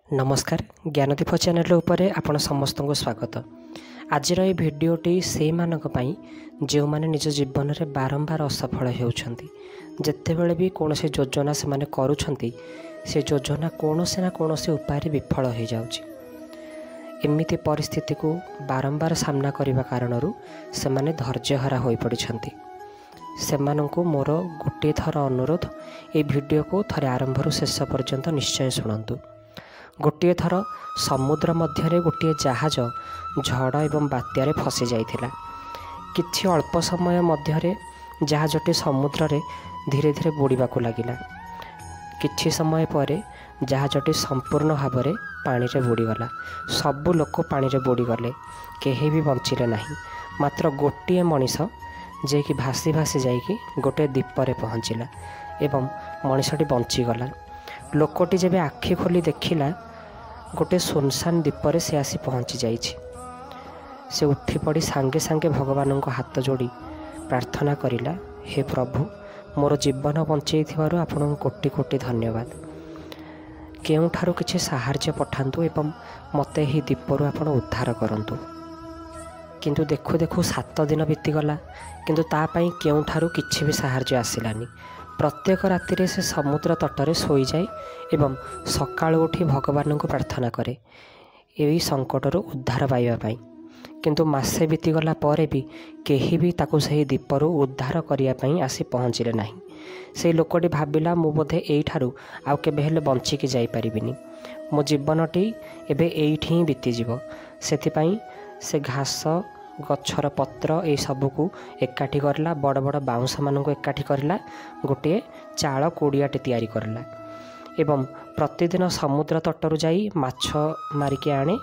नमस्कार ज्ञानदीप चैनल उपरे आपण समस्त को स्वागत। आज भिडियोटी से मानक पई जो माने निज जीवन में बारंबार असफल होउछंती, जेतेबेले भी कौन से योजना से माने करूछंती से योजना कौन से ना कौन से उपाय विफल हो जाउची। एमिति परिस्थिति को बारंबार सामना करने कारणरू से माने धैर्यहरा हो पड़िछंती। सेमानंकु मोर गोटे थर अनुरोध, ये वीडियो को थरे आरंभ शेष पर्यंत निश्चय शुणु। गोटे थर समुद्र मध्य गोटे जहाज झड़ एवं बात्यारे फसी जाइथिला। किछि अल्प समय मध्य जहाजटी समुद्र रे धीरे धीरे बुड़ाक लगिला। किछि समय पर जहाजटी संपूर्ण भाव में पानी रे बुड़ीगला। सबु लोक पानी रे बुड़ीगले, केही भी बंचिले नहीं। मात्र गोटे मनीष जे कि भासी भासी जाइकी गोटे द्वीपर पहुँचला एवं मनीषटी बंचीगला। लोकटी जब आखि खोली देखिला गोटे सुनसान द्वीपर से आसी पहुँची जाइछि। से उठी पड़ी सांगे सांगे भगवान को हाथ जोड़ी प्रार्थना करिला, हे प्रभु मोर जीवन बंचई थिबारु आपन कोटि कोटि धन्यवाद। केउठारु किछि साहाय्य पठांतु एवं मते ही द्वीपरु आपन उद्धार करंतु। किंतु देखु देखु 7 दिन बीतीगला, किंतु तापाई केउठारु किछि भी साहाय्य आसिलानी। प्रत्येक राति से समुद्र तटरे सोई जाए एवं सकाळु उठी भगवान को प्रार्थना करे यही संकटरू उद्धार पाइबा। किंतु मासे बीतीगला पर भी केही भी ताकू सही द्वीपरू उद्धार करने आसी पहुँचले नहीं। से लोकटी भाविला मु बोधे एइठारू आउ केबे हेले बंचिकी जाई परिबिनी, मो जीवनटी एबे एइठी ही बीतीजिवो। सेथिपाई से घास गछर पत्र ये सबको एकाठी करला, बड़ बड़ बाउंस मान एकाठी करला, गोटे चाल कुड़ियाटे तैयारी करला एवं प्रतिदिन समुद्र तटरू जाई माछ मारिके आणे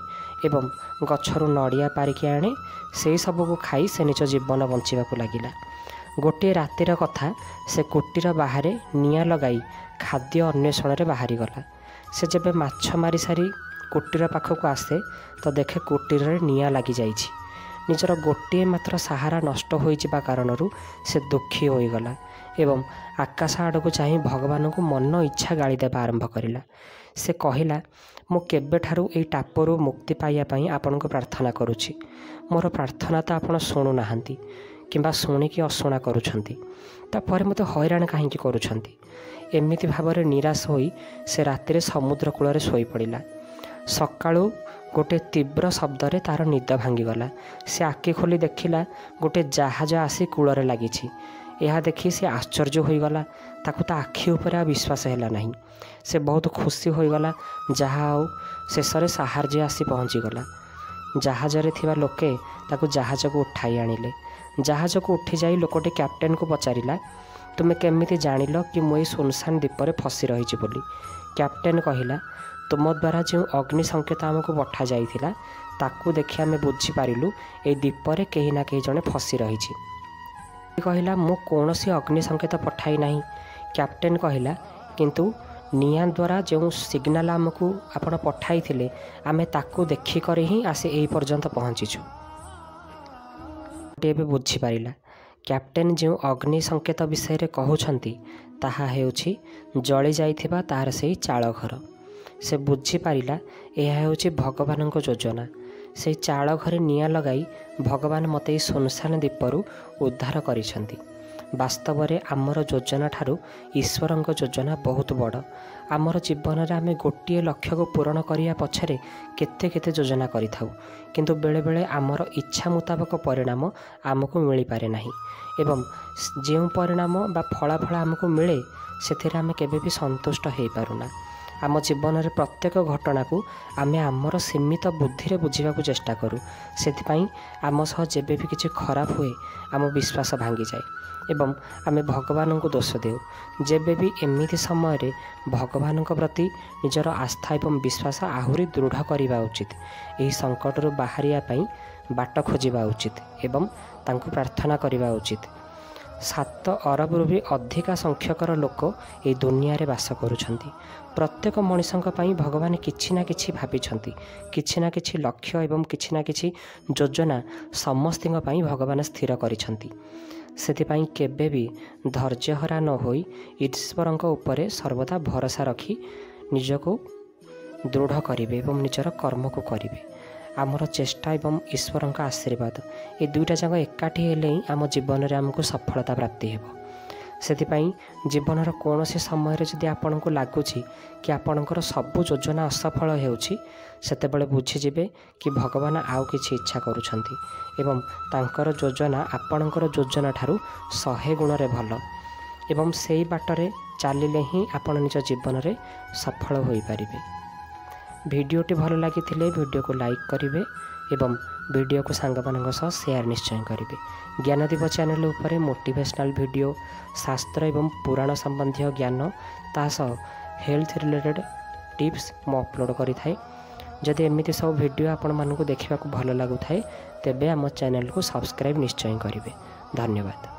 एवं गछरू नड़िया पारिके आणे। से सबको खाई से निज जीवन बंचिबाकू लागिला। गोटे रातिर कथा, से कुटीर बाहर निआं लगाई खाद्य अन्वेषण रे बाहरी गला। से जब माछ मारी सारी कुटीर पाखक आसे तो देखे कुटीर रे निआं लगी जाइछि। निजर गोटे मात्र सहारा नष्ट हो कारणरू से दुखी होईगला एवं आकाश आड़क चाह भगवान को मन इच्छा गाली देवा आरंभ करिला। से कहिला, मु केबेठारू एई टापरू मुक्ति पाइया पई आपन को प्रार्थना करुछि। मोर प्रार्थना तो आपण शुणु नाहंती किंबा शुणिकी अशुणा करुछंती, तापर मते हैरान काहे करुछंती। एमिति भावरे निराश होई से रातिरे समुद्र कूल शोई पड़िला। सकाळू गोटे तीव्र शब्द रे तार निद भांगीगला। से आखि खोली देखिला गोटे जहाज आसी कूलरे लागिछि। यह देखी से आश्चर्य होईगला, ताकू ता आखि ऊपर विश्वास हैला नहीं। से बहुत खुशी होईगला, जहा आउ शेष रे साहाय्य आसी पहुँचीगला। जहाज रे थिबा लोके ताकू जहाज को उठाई आनिले। जहाज को उठी जाई लोकटे कैप्टेन को पचारिला, तुमे केमिति जानिल कि मुई सुनसान द्वीपर फसी रही बोली। कैप्टेन कहिला, तुम द्वारा जो अग्नि संकेत आमको पठा जाइथिला ताकू देखि आमे बुझी पारिलु ए द्वीपर कहीं ना कहीं जने फसी रही। कहिला, मु कौनसी अग्नि संकेत पठाई नहीं। कैप्टेन कहिला, किंतु निआं द्वारा जो सिग्नाल आमको आपण पठाई थिले आमे ताकू देखि करे ही आसे एई पर्यंत पहुँचीछु। एबे बुझी पारिला कैप्टेन जो अग्नि संकेत विषय रे कहउछंती ताहा हेउछि जळी जाइथिबा तार सेई चाळ घर। से बुझी पारिला यह हेउछि भगवान को योजना। से चाळ घरे निआं लगाई भगवान मते सुनसान द्वीपरू उद्धार करिसंती। वास्तव में आमर योजना ठारू ईश्वरं योजना बहुत बड़। आमर जीवन में आम गोटे लक्ष्य को पूरण करने पछरे केते केते योजना करिथाउ, किंतु बेले बेले आमर इच्छा मुताबक परिणाम आमको मिल पारे नहीं एवं जो परिणाम बा फलाफल आमको मिले से आम केबे भी संतुष्ट हो पारुना। आम जीवन में प्रत्येक घटना को आमे आमर सीमित बुद्धि रे बुझिबाकू चेष्टा करूँ। सेथिपाई आम सह जेबे भी किछि खराब हुए आम विश्वास भांगी जाए एवं आमे भगवान को दोष देउ। जेबे भी एमिति समय रे भगवान को प्रति निजर आस्था एवं विश्वास आहुरी दृढ़ करबा उचित। एही संकटरू बाहरिया पई बाट खोजिबा उचित एवं तांको प्रार्थना करबा उचित। 7 अरबरू भी अधिका संख्यकर लोक ये दुनिया रे बास करुछंती। प्रत्येक मनीषंक पई भगवान किछि ना किछि भाबिछंती, किछि ना किछि लक्ष्य एवं किछि ना किछि योजना समस्तिंक पई भगवान स्थिर करिछंती। सेथिपाई केबे भी धैर्यहरा न होई ईश्वरंक उपरे सर्वदा भरोसा रखी निजको दृढ़ करेंगे और निजर कर्म को करेंगे। आमर चेष्टा एवं ईश्वर का आशीर्वाद ये दुईटा जाक एकाठी हेले ही आम जीवन में आमको सफलता प्राप्ति हो। से जीवनर कौन से समय जदि आपण को लगुच कि आपणकर सबू योजना असफल होते बुझीजे कि भगवान आउ कि इच्छा करुछंती एवं तांकर योजना आपणकर योजना ठारू 100 गुण रे भल एवं से बाटरे चलिले ही आपण निज जीवन में सफल हो पारे। भिडियोटी भल लगी वीडियो को लाइक करेंगे एवं वीडियो को सांग मान शेयर निश्चय करेंगे। ज्ञानदीप चैनल उपरे मोटिवेशनल वीडियो शास्त्र एवं पुराण संबंधी ज्ञान तास हेल्थ रिलेटेड टिप्स मु अपलोड करि थाए। जदि एमती सब वीडियो आपण मानकु देखिबा को भल लागु थाए तेबे आम चैनल को सब्सक्राइब निश्चय करेंगे। धन्यवाद।